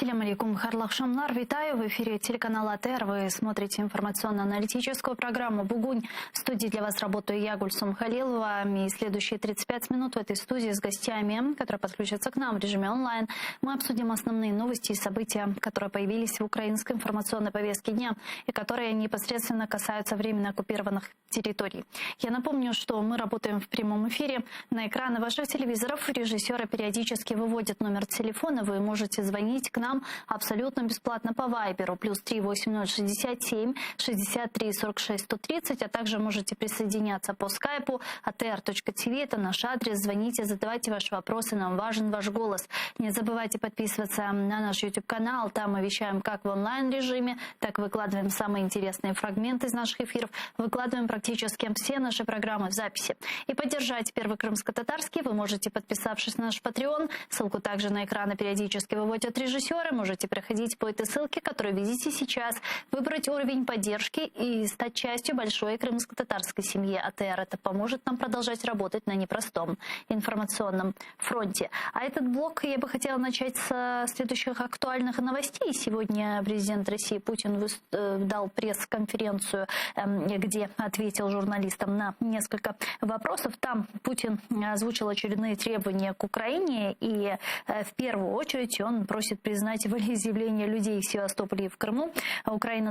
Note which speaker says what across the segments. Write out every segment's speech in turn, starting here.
Speaker 1: Ассаляму алейкум, харлах шамлар, витаю. В эфире телеканала АТР. Вы смотрите информационно-аналитическую программу «Бугунь». В студии для вас работаю я, Гульсум Халилова. И следующие 35 минут в этой студии с гостями, которые подключатся к нам в режиме онлайн, мы обсудим основные новости и события, которые появились в украинской информационной повестке дня и которые непосредственно касаются временно оккупированных территорий. Я напомню, что мы работаем в прямом эфире. На экраны ваших телевизоров режиссеры периодически выводят номер телефона. Вы можете звонить к нам абсолютно бесплатно по Вайберу +3 8067 63 46 130, а также можете присоединяться по скайпу atr.tv. Это наш адрес. Звоните, задавайте ваши вопросы. Нам важен ваш голос. Не забывайте подписываться на наш YouTube-канал. Там мы вещаем как в онлайн-режиме, так выкладываем самые интересные фрагменты из наших эфиров. Выкладываем практически все наши программы в записи. И поддержать Первый крымско-татарский вы можете, подписавшись на наш Patreon. Ссылку также на экраны периодически выводят режиссеры. Можете проходить по этой ссылке, которую видите сейчас, выбрать уровень поддержки и стать частью большой крымско-татарской семьи АТР. Это поможет нам продолжать работать на непростом информационном фронте. А этот блок я бы хотела начать с следующих актуальных новостей. Сегодня президент России Путин дал пресс-конференцию, где ответил журналистам на несколько вопросов. Там Путин озвучил очередные требования к Украине, и в первую очередь он просит признать волеизъявление людей в Севастополе и в Крыму. Украина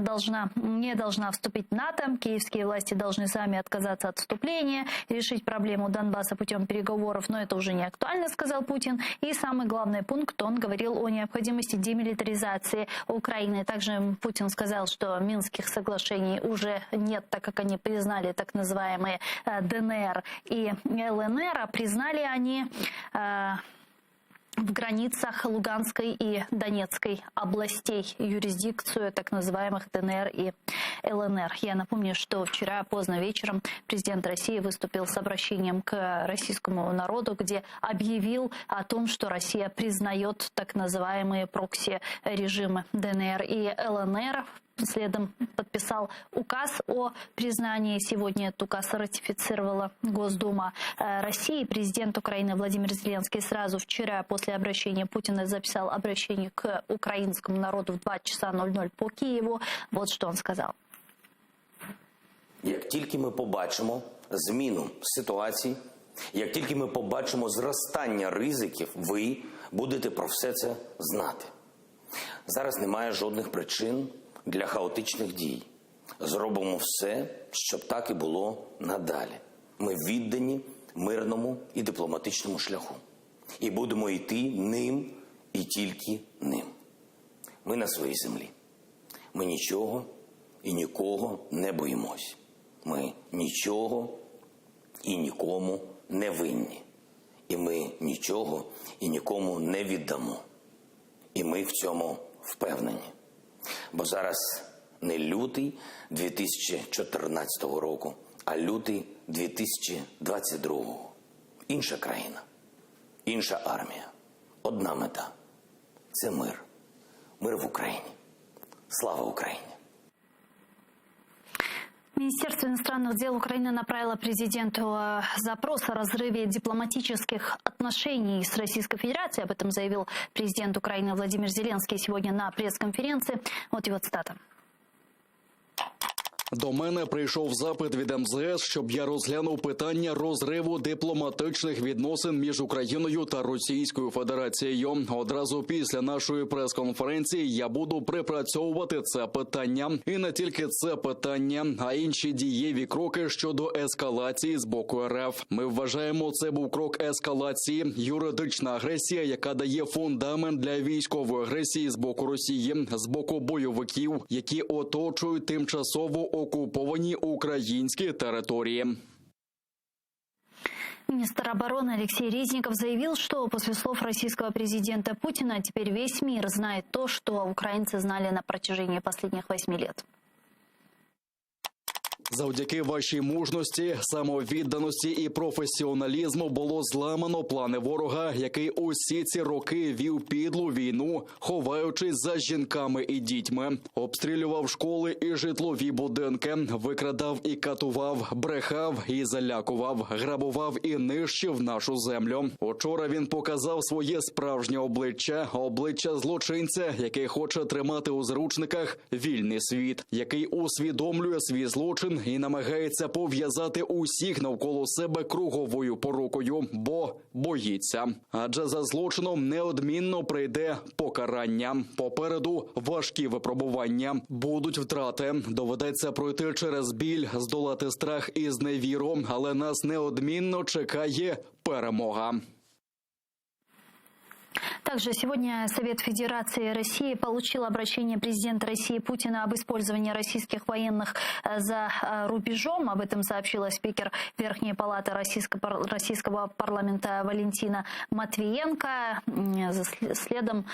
Speaker 1: не должна вступить в НАТО. Киевские власти должны сами отказаться от вступления, решить проблему Донбасса путем переговоров, но это уже не актуально, сказал Путин. И самый главный пункт, он говорил о необходимости демилитаризации Украины. Также Путин сказал, что Минских соглашений уже нет, так как они признали так называемые ДНР и ЛНР, а признали они в границах Луганской и Донецкой областей юрисдикцию так называемых ДНР и ЛНР. Я напомню, что вчера поздно вечером президент России выступил с обращением к российскому народу, где объявил о том, что Россия признает так называемые прокси-режимы ДНР и ЛНР. Следом подписал указ о признании. Сегодня этот указ ратифицировала Госдума России. Президент Украины Владимир Зеленский сразу вчера после обращения Путина записал обращение к украинскому народу в 2 часа 00 по Киеву. Вот что он сказал.
Speaker 2: Як тільки ми побачимо зміну ситуації, як тільки ми побачимо зростання ризиків, ви будете про все це знати. Зараз немає жодних причин для хаотичних дій. Зробимо все, щоб так і було надалі. Ми віддані мирному і дипломатичному шляху. І будемо йти ним і тільки ним. Ми на своїй землі. Ми нічого і нікого не боїмось. Ми нічого і нікому не винні. І ми нічого і нікому не віддамо. І ми в цьому впевнені. Бо зараз не лютий 2014 року, а лютий 2022. Інша країна, інша армія, одна мета – це мир. Мир в Україні. Слава Україні!
Speaker 1: Министерство иностранных дел Украины направило президенту запрос о разрыве дипломатических отношений с Российской Федерацией. Об этом заявил президент Украины Владимир Зеленский сегодня на пресс-конференции. Вот его цитата.
Speaker 3: До мене прийшов запит від МЗС, щоб я розглянув питання розриву дипломатичних відносин між Україною та Російською Федерацією. Одразу після нашої прес-конференції я буду припрацьовувати це питання. І не тільки це питання, а інші дієві кроки щодо ескалації з боку РФ. Ми вважаємо, це був крок ескалації, юридична агресія, яка дає фундамент для військової агресії з боку Росії, з боку бойовиків, які оточують тимчасово оккуповані українські території.
Speaker 1: Министр обороны Алексей Резников заявил, что после слов российского президента Путина теперь весь мир знает то, что украинцы знали на протяжении последних 8 лет.
Speaker 3: Завдяки вашій мужності, самовідданості і професіоналізму було зламано плани ворога, який усі ці роки вів підлу війну, ховаючись за жінками і дітьми. Обстрілював школи і житлові будинки, викрадав і катував, брехав і залякував, грабував і нищив нашу землю. Учора він показав своє справжнє обличчя, обличчя злочинця, який хоче тримати у заручниках вільний світ, який усвідомлює свій злочин і намагається пов'язати усіх навколо себе круговою порукою, бо боїться. Адже за злочином неодмінно прийде покарання. Попереду важкі випробування. Будуть втрати. Доведеться пройти через біль, здолати страх і зневіру, але нас неодмінно чекає перемога.
Speaker 1: Также сегодня Совет Федерации России получил обращение президента России Путина об использовании российских военных за рубежом. Об этом сообщила спикер Верхней Палаты Российского парламента Валентина Матвиенко. Следом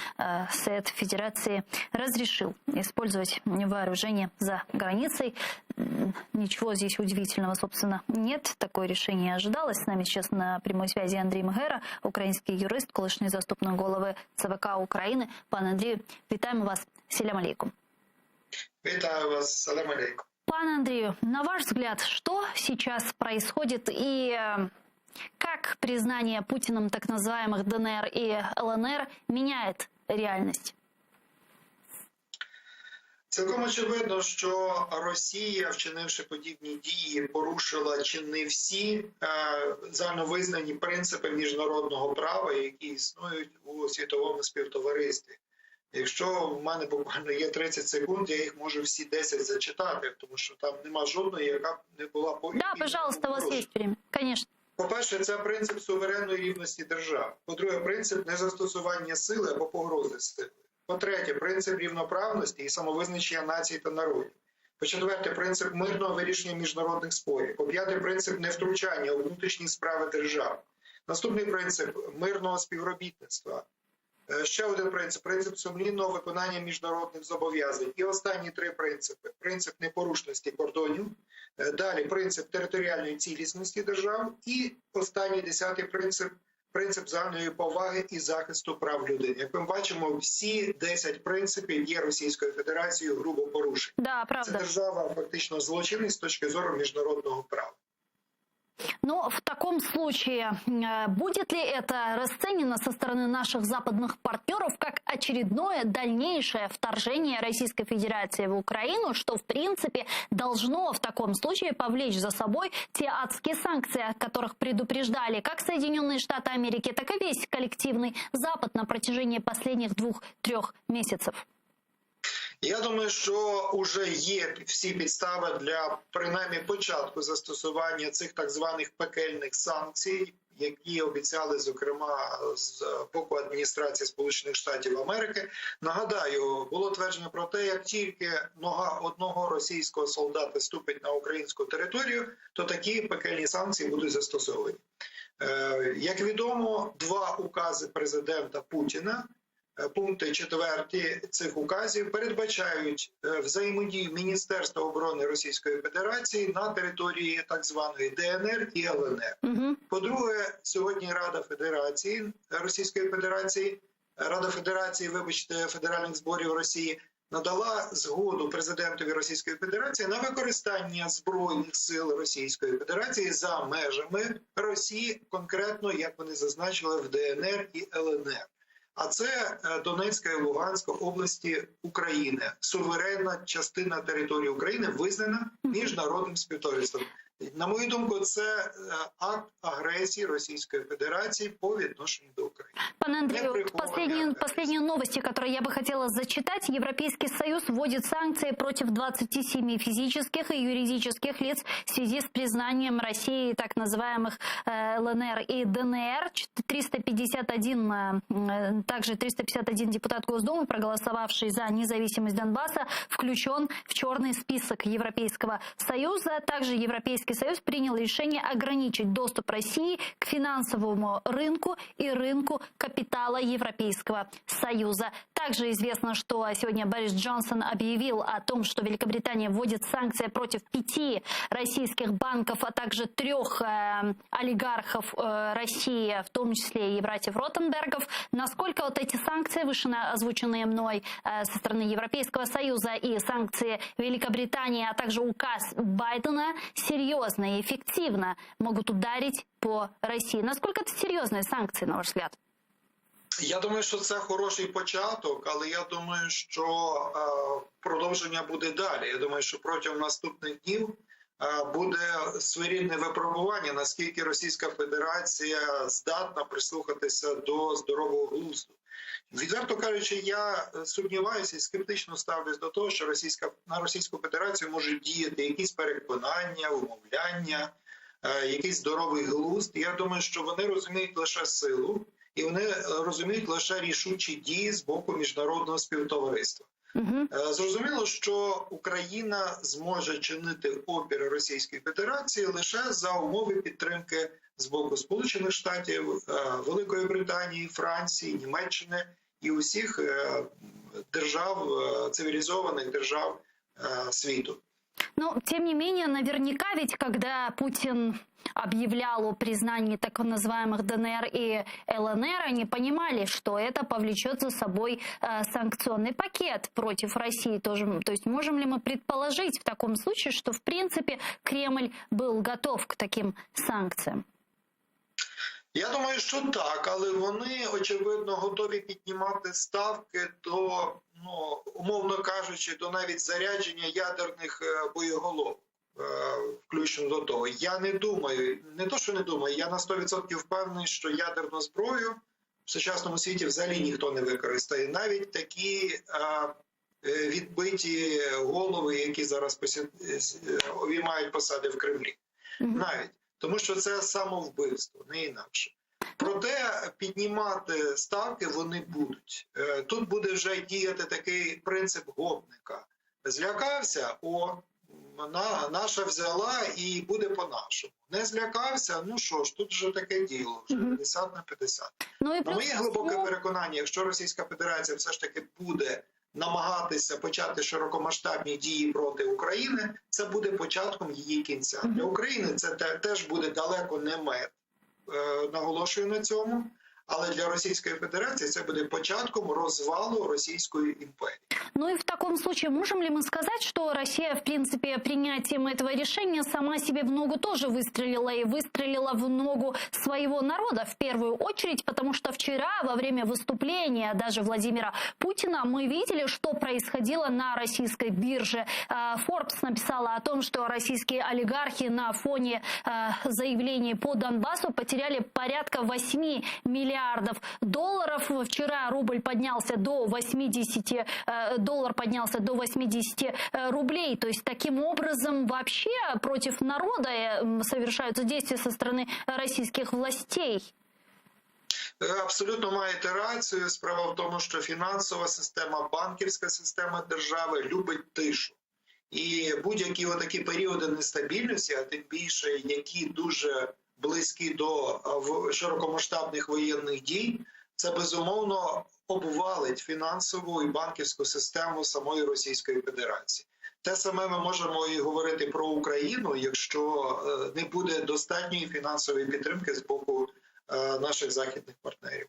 Speaker 1: Совет Федерации разрешил использовать вооружение за границей. Ничего здесь удивительного, собственно, нет. Такое решение ожидалось. С нами сейчас на прямой связи Андрій Магера, український юрист, колишній заступник голови ЦВК України. Пане Андрію, вітаємо вас. Селям алейкум.
Speaker 4: Вітаю вас. Салам алейкум.
Speaker 1: Пане Андрею, на ваш взгляд, что сейчас происходит и как признание Путиным так называемых ДНР и ЛНР меняет реальность?
Speaker 4: Цілком очевидно, що Росія, вчинивши подібні дії, порушила чи не всі загальновизнані принципи міжнародного права, які існують у світовому співтоваристві. Якщо в мене буквально є 30 секунд, я їх можу всі 10 зачитати, тому що там нема жодної, яка б не була повідомлена.
Speaker 1: Да, пожалуйста, у вас є время, конечно.
Speaker 4: По-перше, це принцип суверенної рівності держав. По-друге, принцип незастосування сили або погрози сили. По-третє, принцип рівноправності і самовизначення націй та народів. По-четверте, принцип мирного вирішення міжнародних спорів. По-п'яте, принцип невтручання у внутрішні справи держав. Наступний принцип – мирного співробітництва. Ще один принцип – принцип сумлінного виконання міжнародних зобов'язань. І останні три принципи – принцип непорушності кордонів, далі принцип територіальної цілісності держав і останній 10-й принцип – принцип загальної поваги і захисту прав людини. Як ми бачимо, всі 10 принципів є Російською Федерацією грубо порушені.
Speaker 1: Да, правда.
Speaker 4: Це держава фактично злочинна з точки зору міжнародного права.
Speaker 1: Но в таком случае будет ли это расценено со стороны наших западных партнеров как очередное дальнейшее вторжение Российской Федерации в Украину, что в принципе должно в таком случае повлечь за собой те адские санкции, о которых предупреждали как Соединенные Штаты Америки, так и весь коллективный Запад на протяжении последних 2-3 месяцев?
Speaker 4: Я думаю, що вже є всі підстави для, принаймні, початку застосування цих так званих пекельних санкцій, які обіцяли, зокрема, з боку адміністрації Сполучених Штатів Америки. Нагадаю, було твердження про те, як тільки нога одного російського солдата ступить на українську територію, то такі пекельні санкції будуть застосовані. Як відомо, 2 укази президента Путіна, пункти 4 цих указів передбачають взаємодію Міністерства оборони Російської Федерації на території так званої ДНР і ЛНР. По-друге, сьогодні Рада Федерації Російської Федерації, Федеральних зборів Росії надала згоду президентові Російської Федерації на використання Збройних сил Російської Федерації за межами Росії, конкретно, як вони зазначили, в ДНР і ЛНР. А це Донецька і Луганська області України. Суверенна частина території України визнана міжнародним співтовариством. На мою думку, это акт агрессии Российской Федерации по відношенню до Украины.
Speaker 1: Пане Андрею, последние новости, которые я бы хотела зачитать. Европейский Союз вводит санкции против 27 физических и юридических лиц в связи с признанием России так называемых ЛНР и ДНР. 351 депутат Госдумы, проголосовавший за независимость Донбасса, включен в черный список Европейского Союза. Также Европейский Европейский Союз принял решение ограничить доступ России к финансовому рынку и рынку капитала Европейского Союза. Также известно, что сегодня Борис Джонсон объявил о том, что Великобритания вводит санкции против 5 российских банков, а также 3 олигархов России, в том числе и братьев Ротенбергов. Насколько вот эти санкции, выше озвученные мной со стороны Европейского Союза, и санкции Великобритании, а также указ Байдена серьезно и эффективно могут ударить по России? Насколько это серьезные санкции, на ваш взгляд?
Speaker 4: Я думаю, що це хороший початок, але я думаю, що продовження буде далі. Я думаю, що протягом наступних днів буде своєрідне випробування, наскільки Російська Федерація здатна прислухатися до здорового глузду. Відверто кажучи, я сумніваюся і скептично ставлюсь до того, що на Російську Федерацію можуть діяти якісь переконання, умовляння, якийсь здоровий глузд. Я думаю, що вони розуміють лише силу, і вони розуміють лише рішучі дії з боку міжнародного співтовариства. Зрозуміло, що Україна зможе чинити опір Російській Федерації лише за умови підтримки з боку Сполучених Штатів, Великої Британії, Франції, Німеччини і усіх держав, цивілізованих держав світу.
Speaker 1: Но, тем не менее, наверняка ведь, когда Путин объявлял о признании так называемых ДНР и ЛНР, они понимали, что это повлечет за собой санкционный пакет против России тоже. То есть можем ли мы предположить в таком случае, что в принципе Кремль был готов к таким санкциям?
Speaker 4: Я думаю, що так, але вони, очевидно, готові піднімати ставки до, умовно кажучи, до навіть зарядження ядерних боєголовок, включно до того. Я не думаю, не то, що не думаю, я на 100% впевнений, що ядерну зброю в сучасному світі взагалі ніхто не використає. Навіть такі відбиті голови, які зараз обіймають посади в Кремлі. Навіть. Тому що це самовбивство, не інакше. Проте піднімати ставки вони будуть. Тут буде вже діяти такий принцип гопника. Злякався, наша взяла і буде по-нашому. Не злякався, ну що ж, тут вже таке діло, вже 50 на 50. На моє глибоке переконання, якщо Російська Федерація все ж таки буде намагатися почати широкомасштабні дії проти України, це буде початком її кінця. Для України це теж буде далеко не мед, наголошую на цьому, але для Российской Федерации это будет початком развала Российской империи.
Speaker 1: Ну и в таком случае можем ли мы сказать, что Россия, в принципе, принятием этого решения сама себе в ногу тоже выстрелила, и выстрелила в ногу своего народа в первую очередь, потому что вчера во время выступления даже Владимира Путина мы видели, что происходило на российской бирже. Forbes написала о том, что российские олигархи на фоне заявлений по Донбассу потеряли порядка 8 миллиардов долларов. Вчера рубль поднялся до 80, доллар поднялся до 80 рублей. То есть таким образом вообще против народа совершаются действия со стороны российских властей.
Speaker 4: Абсолютно маєте рацію. Справа в тому, що фінансова система, банківська система держави любить тишу. І будь-які отакі періоди нестабільності, а тим більше, які дуже близькі до широкомасштабних воєнних дій, це безумовно обвалить фінансову і банківську систему самої Російської Федерації. Те саме ми можемо і говорити про Україну, якщо не буде достатньої фінансової підтримки з боку наших західных партнеров.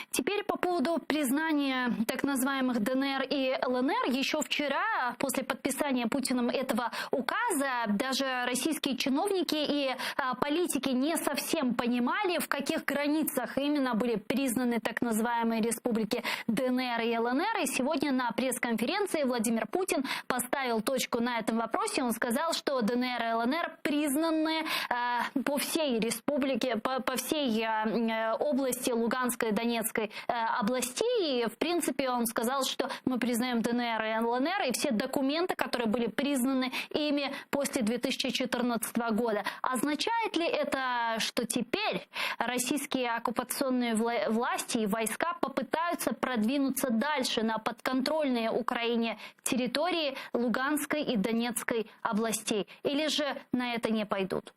Speaker 1: Теперь по поводу признания так называемых ДНР и ЛНР. Еще вчера, после подписания Путиным этого указа, даже российские чиновники и политики не совсем понимали, в каких границах именно были признаны так называемые республики ДНР и ЛНР. И сегодня на пресс-конференции Владимир Путин поставил точку на этом вопросе. Он сказал, что ДНР и ЛНР признаны по всей республике, по всей области Луганской и Донецкой областей. И, в принципе, он сказал, что мы признаем ДНР и ЛНР и все документы, которые были признаны ими после 2014 года. Означает ли это, что теперь российские оккупационные власти и войска попытаются продвинуться дальше на подконтрольные Украине территории Луганской и Донецкой областей? Или же на это не пойдут?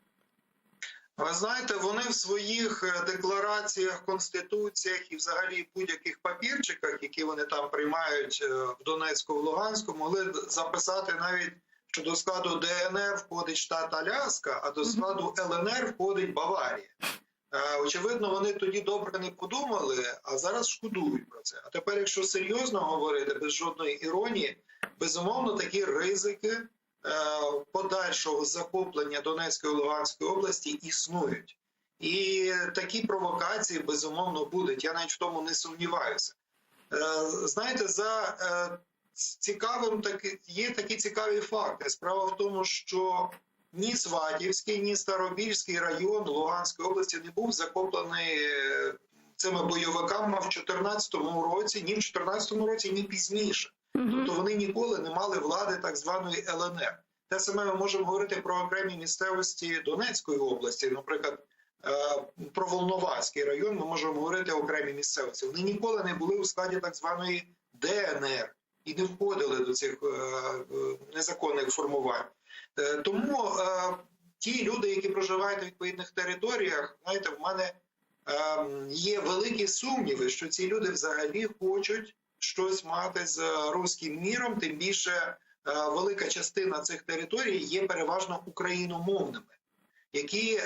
Speaker 4: Ви знаєте, вони в своїх деклараціях, конституціях і взагалі в будь-яких папірчиках, які вони там приймають в Донецьку, в Луганську, могли записати навіть, що до складу ДНР входить штат Аляска, а до складу ЛНР входить Баварія. Очевидно, вони тоді добре не подумали, а зараз шкодують про це. А тепер, якщо серйозно говорити, без жодної іронії, безумовно, такі ризики подальшого захоплення Донецької і Луганської області існують. І такі провокації, безумовно, будуть. Я навіть в тому не сумніваюся. Знаєте, за цікавим є такі цікаві факти. Справа в тому, що ні Сватівський, ні Старобільський район Луганської області не був захоплений цими бойовиками в 2014 році, ні в 2014 році, ні пізніше. Тобто вони ніколи не мали влади так званої ЛНР. Те саме ми можемо говорити про окремі місцевості Донецької області, наприклад, про Волноваський район ми можемо говорити окремі місцевості. Вони ніколи не були у складі так званої ДНР і не входили до цих незаконних формувань. Тому ті люди, які проживають на відповідних територіях, знаєте, в мене є великі сумніви, що ці люди взагалі хочуть щось мати з руським міром, тим більше велика частина цих територій є переважно україномовними, які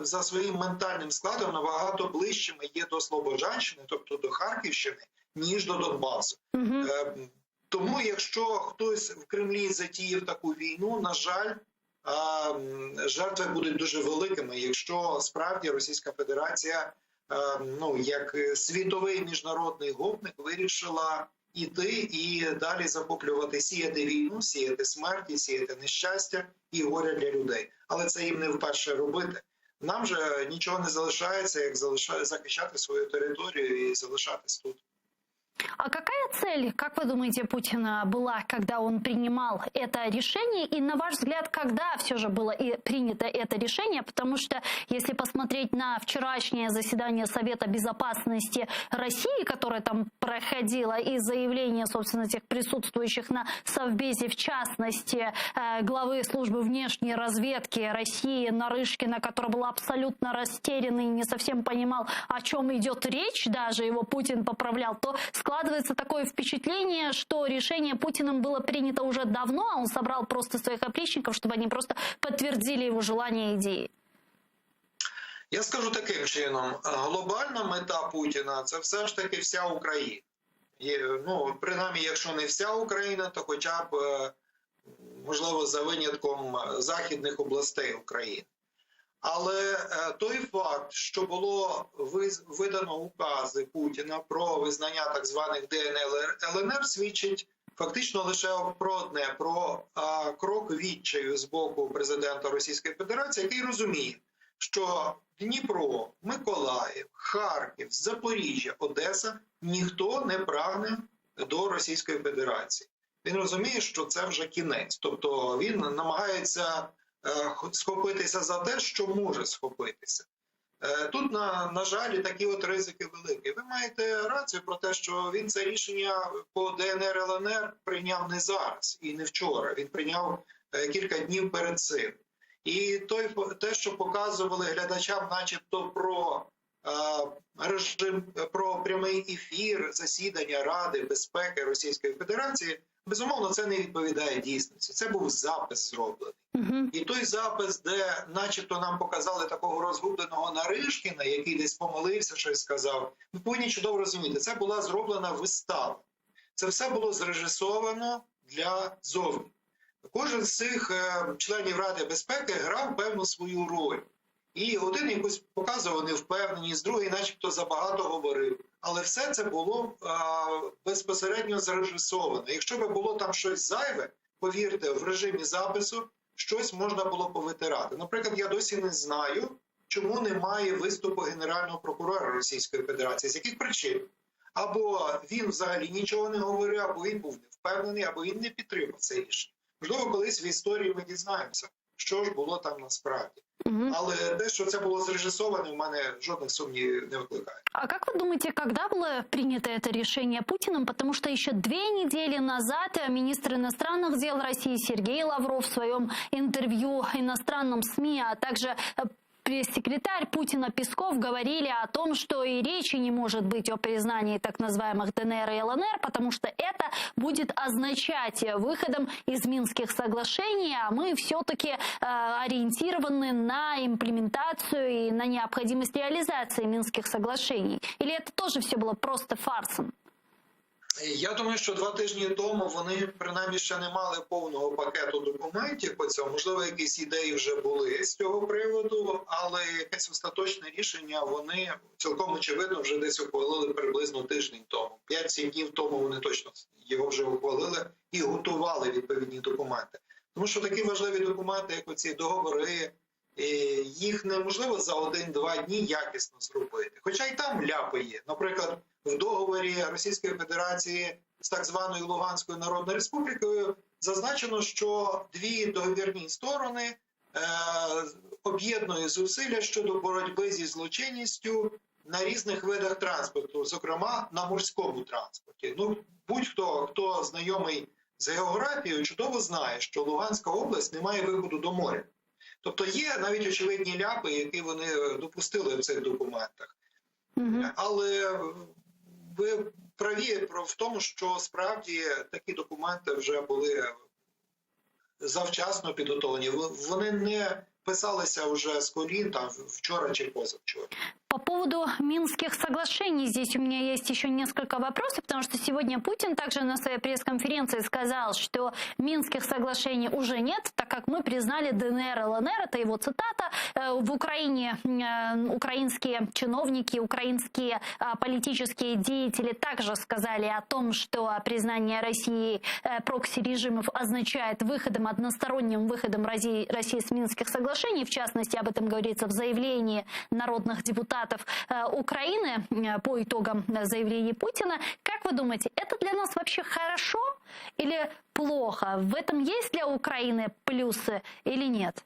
Speaker 4: за своїм ментальним складом набагато ближчими є до Слобожанщини, тобто до Харківщини, ніж до Донбасу. Тому якщо хтось в Кремлі затіяв таку війну, на жаль, жертви будуть дуже великими, якщо справді Російська Федерація, як світовий міжнародний гопник, вирішила іти і далі захоплювати, сіяти війну, сіяти смерті, сіяти нещастя і горя для людей. Але це їм не вперше робити. Нам же нічого не залишається, як захищати свою територію і залишатись тут.
Speaker 1: А какая цель, как вы думаете, Путина была, когда он принимал это решение? И на ваш взгляд, когда все же было и принято это решение? Потому что если посмотреть на вчерашнее заседание Совета Безопасности России, которое там проходило, и заявление, собственно, тех присутствующих на Совбезе, в частности, главы службы внешней разведки России Нарышкина, который был абсолютно растерянный и не совсем понимал, о чем идет речь, даже его Путин поправлял, то складывается такое впечатление, что решение Путиным было принято уже давно, а он собрал просто своих опричников, чтобы они просто подтвердили его желания и идеи.
Speaker 4: Я скажу таким чином. Глобальна мета Путіна – це все ж таки вся Україна. Принаймні, якщо не вся Україна, то хоча б, можливо, за винятком західних областей України. Але той факт, що було видано укази Путіна про визнання так званих ДНР, ЛНР, свідчить фактично лише про одне, про крок відчаю з боку президента Російської Федерації, який розуміє, що Дніпро, Миколаїв, Харків, Запоріжжя, Одеса – ніхто не прагне до Російської Федерації. Він розуміє, що це вже кінець. Тобто він намагається схопитися за те, що може схопитися. Тут, на жаль, такі от ризики великі. Ви маєте рацію про те, що він це рішення по ДНР, ЛНР прийняв не зараз і не вчора. Він прийняв кілька днів перед цим. І те, що показували глядачам начебто про режим, про прямий ефір засідання Ради безпеки Російської Федерації, безумовно, це не відповідає дійсності. Це був запис зроблений. І той запис, де начебто нам показали такого розгубленого Наришкіна, який десь помилився, щось сказав, ви повинні чудово розуміти, це була зроблена вистава. Це все було зрежисовано для зовні. Кожен з цих членів Ради безпеки грав певну свою роль. І один якось показував невпевненість, другий начебто забагато говорив. Але все це було безпосередньо зрежисовано. Якщо б було там щось зайве, повірте, в режимі запису щось можна було повитирати. Наприклад, я досі не знаю, чому немає виступу Генерального прокурора Російської Федерації, з яких причин? Або він взагалі нічого не говорив, або він був не впевнений, або він не підтримав це рішення. Можливо, колись в історії ми дізнаємося, що ж було там насправді. Але те, що це було зрежисоване, у мене жодних сумнівів не викликає.
Speaker 1: А как вы думаете, когда было принято это решение Путиным? Потому что еще 2 недели назад министр иностранных дел России Сергей Лавров в своем интервью иностранным СМИ, а также пресс-секретарь Путина Песков говорили о том, что и речи не может быть о признании так называемых ДНР и ЛНР, потому что это будет означать выходом из Минских соглашений, а мы все-таки ориентированы на имплементацию и на необходимость реализации Минских соглашений. Или это тоже все было просто фарсом?
Speaker 4: Я думаю, що 2 тижні тому вони, принаймні, ще не мали повного пакету документів по цьому. Можливо, якісь ідеї вже були з цього приводу, але якесь остаточне рішення вони цілком очевидно вже десь ухвалили приблизно тиждень тому. 5-7 днів тому вони точно його вже ухвалили і готували відповідні документи. Тому що такі важливі документи, як оці договори, їх неможливо за 1-2 дні якісно зробити. Хоча й там ляпи є. Наприклад, в договорі Російської Федерації з так званою Луганською Народною Республікою зазначено, що 2 договірні сторони об'єднують зусилля щодо боротьби зі злочинністю на різних видах транспорту, зокрема на морському транспорті. Ну, будь-хто, хто знайомий з географією, чудово знає, що Луганська область не має виходу до моря. Тобто є навіть очевидні ляпи, які вони допустили в цих документах. Але ви праві в тому, що справді такі документи вже були завчасно підготовлені. Вони не писалися уже з колін, там, вчора чи позавчора.
Speaker 1: По поводу Минских соглашений здесь у меня есть еще несколько вопросов, потому что сегодня Путин также на своей пресс-конференции сказал, что Минских соглашений уже нет, так как мы признали ДНР и ЛНР, это его цитата. В Украине украинские чиновники, украинские политические деятели также сказали о том, что признание России прокси-режимов означает выходом, односторонним выходом России с Минских соглашений. В частности, об этом говорится в заявлении народных депутатов Украины по итогам заявлений Путина. Как вы думаете, это для нас вообще хорошо или плохо? В этом есть для Украины плюсы или нет?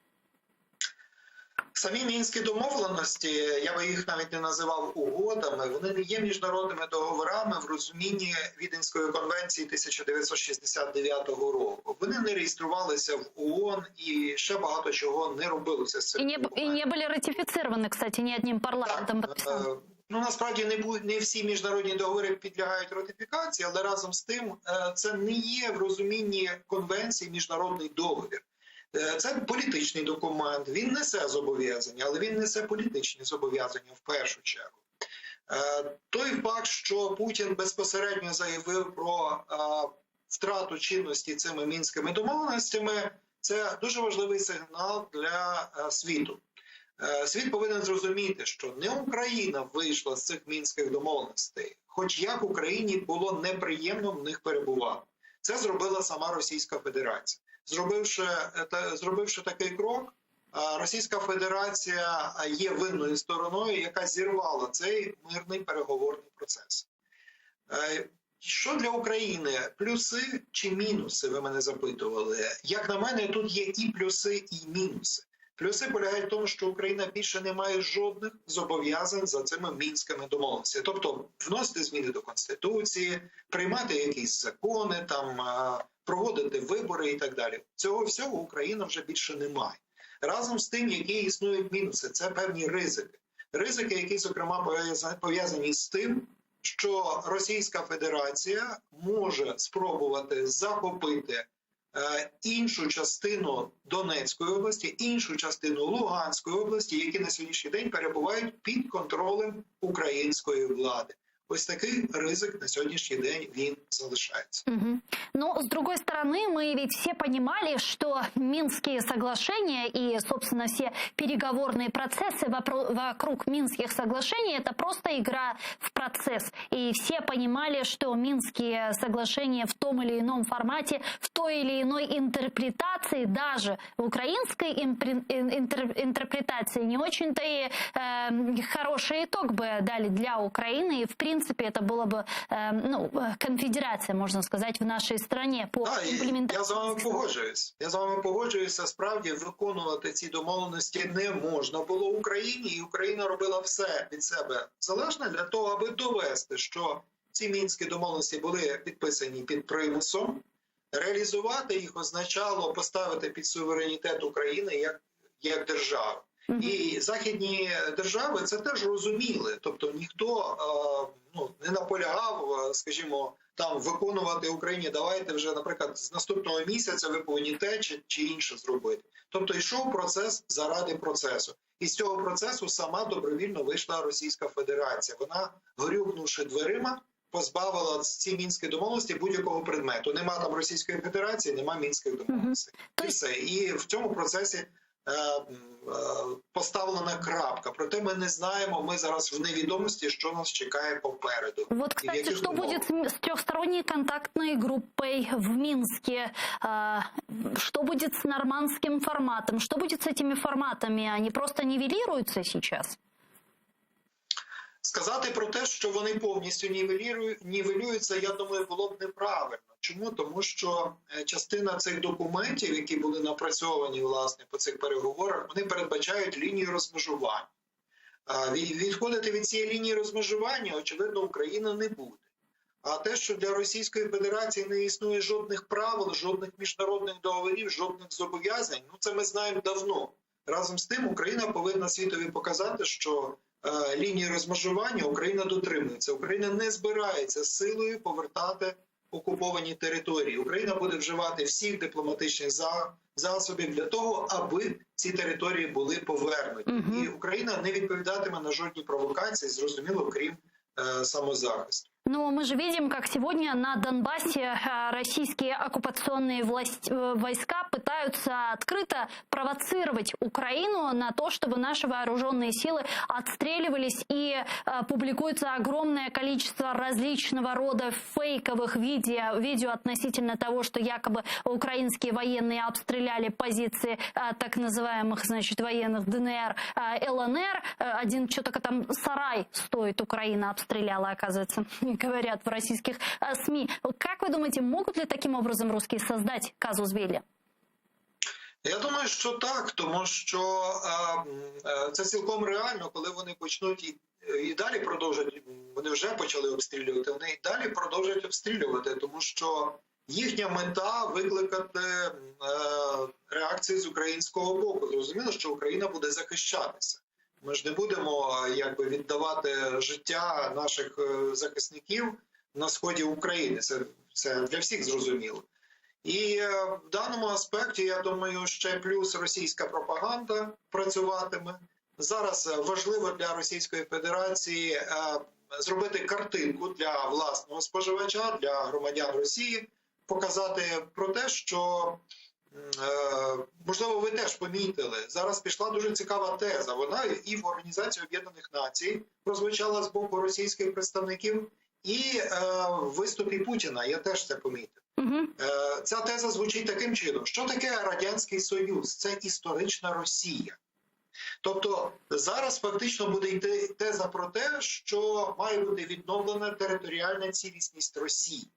Speaker 4: Самі Мінські домовленості, я би їх навіть не називав угодами, вони не є міжнародними договорами в розумінні Віденської конвенції 1969 року. Вони не реєструвалися в ООН і ще багато чого не робилося з цим.
Speaker 1: І не були ратифіціровані, кстати, ні одним парламентом.
Speaker 4: Ну, насправді не всі міжнародні договори підлягають ратифікації, але разом з тим це не є в розумінні конвенції міжнародний договір. Це політичний документ, він несе зобов'язання, але він несе політичні зобов'язання в першу чергу. Той факт, що Путін безпосередньо заявив про втрату чинності цими мінськими домовленостями, це дуже важливий сигнал для світу. Світ повинен зрозуміти, що не Україна вийшла з цих мінських домовленостей, хоч як Україні було неприємно в них перебувати. Це зробила сама Російська Федерація. Зробивши такий крок, Російська Федерація є винною стороною, яка зірвала цей мирний переговорний процес. Що для України? Плюси чи мінуси, ви мене запитували. Як на мене, тут є і плюси, і мінуси. Плюси полягають в тому, що Україна більше не має жодних зобов'язань за цими мінськими домовленостями. Тобто вносити зміни до Конституції, приймати якісь закони, там, проводити вибори і так далі. Цього всього Україна вже більше не має. Разом з тим, які існують мінуси, це певні ризики. Ризики, які, зокрема, пов'язані з тим, що Російська Федерація може спробувати захопити іншу частину Донецької області, іншу частину Луганської області, які на сьогоднішній день перебувають під контролем української влади. ось такий ризик на сьогоднішній день він залишається.
Speaker 1: Но, с другой стороны, мы ведь все понимали, что Минские соглашения и, собственно, все переговорные процессы вокруг Минских соглашений – это просто игра в процесс. И все понимали, что Минские соглашения в том или ином формате, в той или иной интерпретации, даже в украинской интерпретации, не очень-то и хороший итог бы дали для Украины. И, в принципе, это было бы конфедерация, можно сказать, в нашей стране по імплементації.
Speaker 4: Я з вами погоджуюся. Справді виконувати ці домовленості не можна було Україні, і Україна робила все від себе залежне для того, аби довести, що ці мінські домовленості були підписані під примусом. Реалізувати їх означало поставити під суверенітет України як держави. І західні держави це теж розуміли. Тобто ніхто не наполягав, скажімо, там виконувати Україні, давайте вже, наприклад, з наступного місяця ви повинні те чи інше зробити. Тобто йшов процес заради процесу. І з цього процесу сама добровільно вийшла Російська Федерація. Вона, грюкнувши дверима, позбавила ці мінські домовленості будь-якого предмету. Нема там Російської Федерації, нема мінських домовленостей. І все. І в цьому процесі поставлена крапка. Проте ми не знаємо, ми зараз в невідомості, що нас чекає попереду.
Speaker 1: Вот, кстати, что будет с трехсторонней контактной группой в Минске? Что будет с нормандским форматом? Что будет с этими форматами? Они просто нивелируются сейчас?
Speaker 4: Сказати про те, що вони повністю нівелюються, я думаю, було б неправильно. Чому? Тому що частина цих документів, які були напрацьовані, власне, по цих переговорах, вони передбачають лінію розмежування. Відходити від цієї лінії розмежування, очевидно, Україна не буде. А те, що для Російської Федерації не існує жодних правил, жодних міжнародних договорів, жодних зобов'язань, це ми знаємо давно. Разом з тим, Україна повинна світові показати, що лінії розмежування Україна дотримується. Україна не збирається силою повертати окуповані території. Україна буде вживати всіх дипломатичних засобів для того, аби ці території були повернуті. І Україна не відповідатиме на жодні провокації, зрозуміло, крім самозахисту.
Speaker 1: Но мы же видим, как сегодня на Донбассе российские оккупационные войска пытаются открыто провоцировать Украину на то, чтобы наши вооруженные силы отстреливались, и публикуется огромное количество различного рода фейковых видео относительно того, что якобы украинские военные обстреляли позиции так называемых, значит, военных ДНР, ЛНР. Один что-то там сарай стоит, Украина обстреляла, оказывается, говорят в российских СМИ. Как вы думаете, могут ли таким образом русские создать казус белли?
Speaker 4: Я думаю, що так, тому що це цілком реально, коли вони почнуть і далі продовжать, вони вже почали обстрілювати, вони і далі продовжать обстрілювати, тому що їхня мета – викликати реакцію з українського боку. Зрозуміло, що Україна буде захищатися. Ми ж не будемо віддавати життя наших захисників на сході України. Це для всіх зрозуміло. І в даному аспекті, я думаю, ще плюс російська пропаганда працюватиме. Зараз важливо для Російської Федерації зробити картинку для власного споживача, для громадян Росії, показати про те, що, можливо, ви теж помітили, зараз пішла дуже цікава теза. Вона і в Організації Об'єднаних Націй прозвучала з боку російських представників, і в виступі Путіна, я теж це помітив. Ця теза звучить таким чином. Що таке Радянський Союз? Це історична Росія. Тобто зараз фактично буде йти теза про те, що має бути відновлена територіальна цілісність Росії.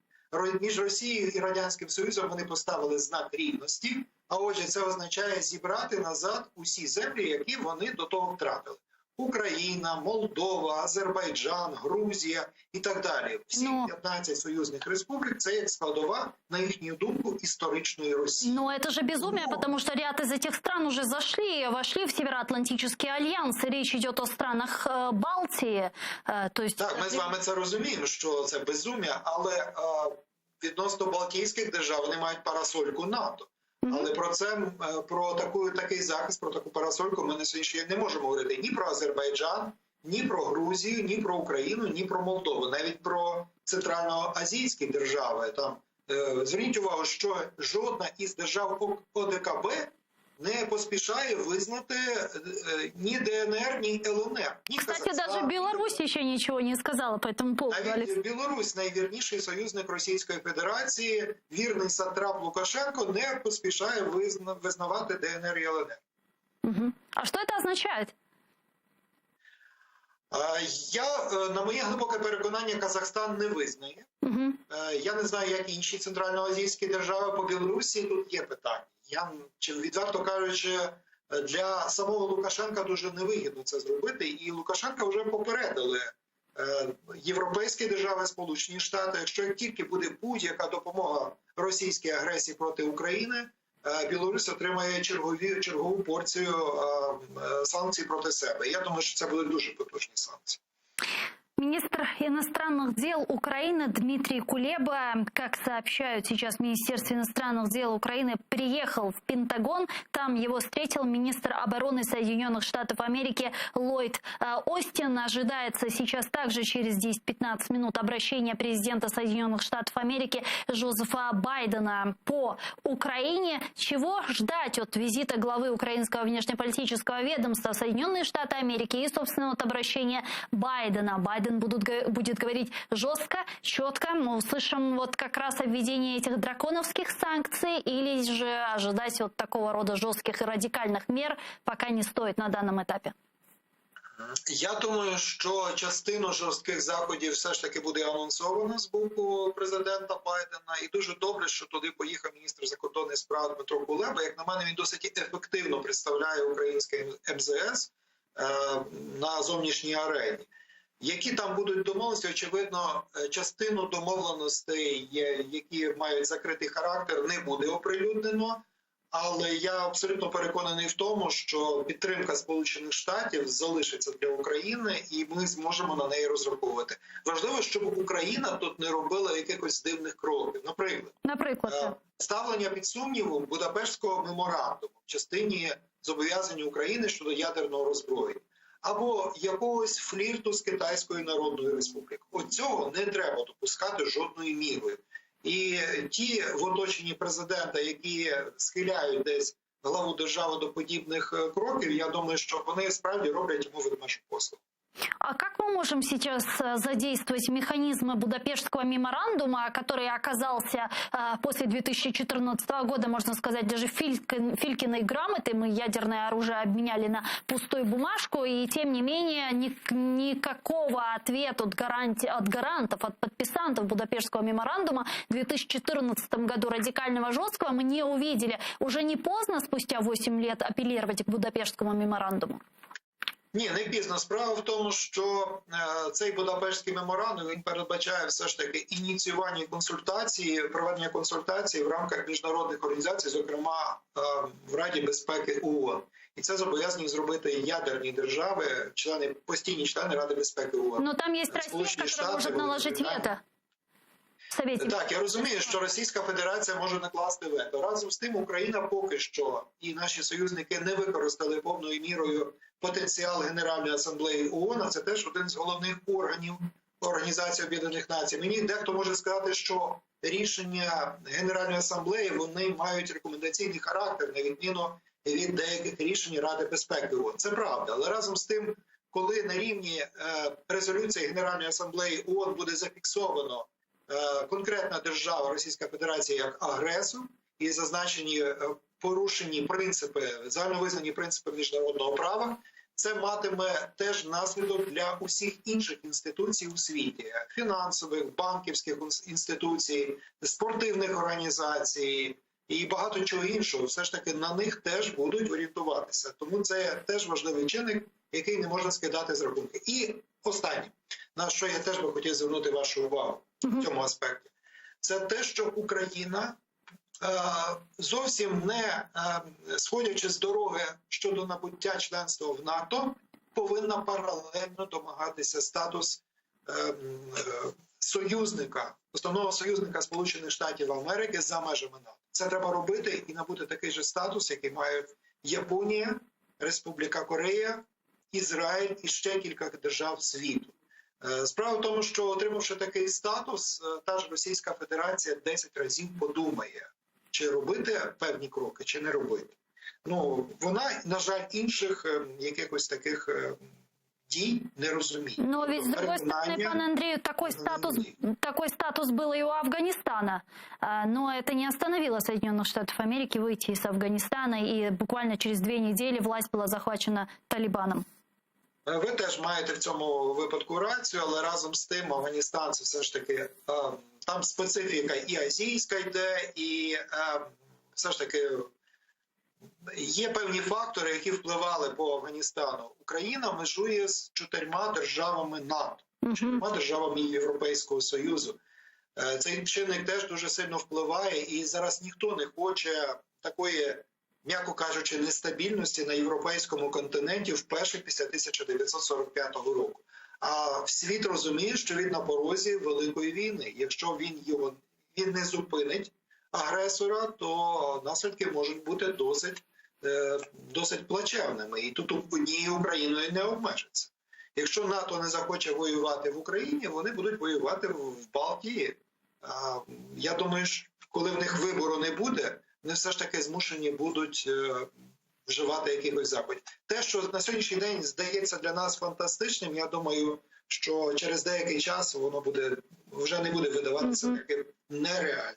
Speaker 4: Між Росією і Радянським Союзом вони поставили знак рівності, а отже це означає зібрати назад усі землі, які вони до того втратили. Україна, Молдова, Азербайджан, Грузія і так далі. Всі 15 союзних республік – це як складова, на їхню думку, історичної Росії.
Speaker 1: Но это же безумие, потому что ряд из этих стран уже вошли в Североатлантический альянс, и речь идет о странах Балтии. То есть...
Speaker 4: Так, ми з вами це розуміємо, що це безумие, але відносно Балтійських держав вони мають парасольку НАТО. Але про такий захист, про таку парасольку ми на сьогоднішній день не можемо говорити ні про Азербайджан, ні про Грузію, ні про Україну, ні про Молдову, навіть про центральноазійські держави. Там зверніть увагу, що жодна із держав ОДКБ не поспішає визнати ні ДНР, ні ЛНР. Ні
Speaker 1: Кстати, даже Беларусь еще ничего не сказала по этому поводу.
Speaker 4: Навіть Білорусь, найвірніший союзник Російської Федерації, вірний сатрап Лукашенко, не поспішає визнавати ДНР і ЛНР.
Speaker 1: Угу. А что это означает?
Speaker 4: На моє глибоке переконання, Казахстан не визнає.
Speaker 1: Угу.
Speaker 4: Я не знаю, як інші центральноазійські держави. По Білорусі тут є питання. Відверто кажучи, для самого Лукашенка дуже невигідно це зробити. І Лукашенка вже попередили європейські держави, Сполучені Штати. Якщо тільки буде будь-яка допомога російській агресії проти України, Білорусь отримає чергову порцію санкцій проти себе. Я думаю, що це будуть дуже потужні санкції.
Speaker 1: Министр иностранных дел Украины Дмитрий Кулеба, как сообщают сейчас в Министерстве иностранных дел Украины, приехал в Пентагон. Там его встретил министр обороны Соединенных Штатов Америки Ллойд Остин. Ожидается сейчас также через 10-15 минут обращение президента Соединенных Штатов Америки Джозефа Байдена по Украине. Чего ждать от визита главы украинского внешнеполитического ведомства Соединенные Штаты Америки и, собственно, от обращения Байдена? Байден будет говорить жестко, четко. Мы услышим вот как раз о введении этих драконовских санкций, или же ожидать вот такого рода жестких и радикальных мер пока не стоит на данном этапе?
Speaker 4: Я думаю, що частину жорстких заходів все ж таки буде анонсовано з боку президента Байдена. І дуже добре, що туди поїхав міністр закордонних справ Дмитро Кулеба. Як на мене, він досить ефективно представляє українське МЗС на зовнішній арені. Які там будуть домовленості, очевидно, частину домовленостей, які мають закритий характер, не буде оприлюднено. Але я абсолютно переконаний в тому, що підтримка Сполучених Штатів залишиться для України і ми зможемо на неї розраховувати. Важливо, щоб Україна тут не робила якихось дивних кроків. Наприклад, ставлення під сумнівом Будапештського меморандуму в частині зобов'язань України щодо ядерного роззброєння. Або якогось флірту з Китайською Народною Республікою. От цього не треба допускати жодною мірою. І ті в оточенні президента, які схиляють десь главу держави до подібних кроків, я думаю, що вони справді роблять йому ведмежу послугу.
Speaker 1: А как мы можем сейчас задействовать механизмы Будапештского меморандума, который оказался после 2014 года, можно сказать, даже Филькиной грамотой? Мы ядерное оружие обменяли на пустую бумажку, и тем не менее никакого ответа от гарантов, от подписантов Будапештского меморандума в 2014 году радикального жесткого мы не увидели. Уже не поздно спустя 8 лет апеллировать к Будапештскому меморандуму?
Speaker 4: Ні, не пізно. Справа в тому, що цей Будапештський меморандум, він передбачає все ж таки ініціювання консультації, проведення консультацій в рамках міжнародних організацій, зокрема в Раді безпеки ООН. І це зобов'язані зробити ядерні держави, постійні члени Ради безпеки ООН.
Speaker 1: Но там є Росія, яка може наложити вето.
Speaker 4: Так, я розумію, що Російська Федерація може накласти вето. Разом з тим, Україна поки що і наші союзники не використали повною мірою потенціал Генеральної асамблеї ООН, а це теж один з головних органів Організації Об'єднаних Націй. Мені дехто може сказати, що рішення Генеральної асамблеї, вони мають рекомендаційний характер, на відміну від деяких рішень Ради безпеки ООН. Це правда, але разом з тим, коли на рівні резолюції Генеральної асамблеї ООН буде зафіксовано конкретна держава Російська Федерація як агресор і зазначені порушені принципи, загальновизнані принципи міжнародного права, це матиме теж наслідок для усіх інших інституцій у світі, фінансових, банківських інституцій, спортивних організацій і багато чого іншого. Все ж таки на них теж будуть орієнтуватися. Тому це теж важливий чинник, який не можна скидати з рахунку. І останнє, на що я теж би хотів звернути вашу увагу в цьому аспекті, це те, що Україна зовсім не сходячи з дороги щодо набуття членства в НАТО, повинна паралельно домагатися статус союзника, основного союзника Сполучених Штатів Америки за межами НАТО. Це треба робити і набути такий же статус, який мають Японія, Республіка Корея Ізраїль і ще кілька держав світу. Справа в тому, що отримавши такий статус, та ж Російська Федерація 10 разів подумає, чи робити певні кроки, чи не робити. Ну, вона, на жаль, інших якихось таких дій не розуміє.
Speaker 1: Но ведь, с другой стороны, пан Андрей, такой статус был и у Афганистана. Но это не остановило Соединенных Штатов Америки выйти из Афганистана, и буквально через 2 недели власть была захвачена Талибаном.
Speaker 4: Ви теж маєте в цьому випадку рацію, але разом з тим Афганістан це все ж таки, там специфіка і азійська йде, і все ж таки є певні фактори, які впливали по Афганістану. Україна межує з 4 державами НАТО, 4 державами Європейського Союзу. Цей чинник теж дуже сильно впливає, і зараз ніхто не хоче такої, м'яко кажучи, нестабільності на європейському континенті вперше після 1945 року. А світ розуміє, що він на порозі великої війни. Якщо він не зупинить агресора, то наслідки можуть бути досить плачевними. І тут однією Україною не обмежиться. Якщо НАТО не захоче воювати в Україні, вони будуть воювати в Балтії. Я думаю, що коли в них вибору не буде, вони все ж таки змушені будуть вживати якихось заходів. Те, що на сьогоднішній день здається для нас фантастичним, я думаю, що через деякий час воно вже не буде видаватися таким нереальним.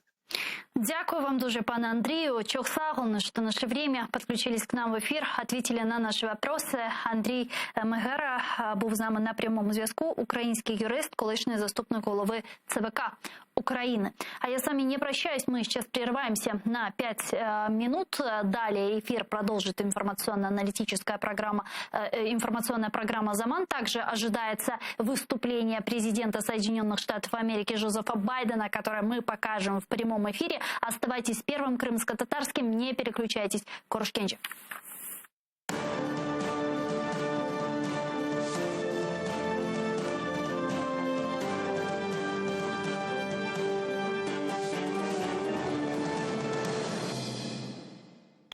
Speaker 1: Дякую вам дуже, пане Андрію. Чохсагун, что нашли время, подключились к нам в эфир, ответили на наши вопросы. Андрій Мегера був з нами на прямому зв'язку. Український юрист, колишній заступник голови ЦВК України. А я с вами не прощаюсь, мы сейчас прерываемся на 5 минут. Далее эфир продолжит информационно-аналитическая программа, информационная программа «Заман». Также ожидается выступление президента Соединенных Штатов Америки Джозефа Байдена, которое мы покажем в прямом эфире. Оставайтесь с Первым крымско-татарским, не переключайтесь. Корушкенчик.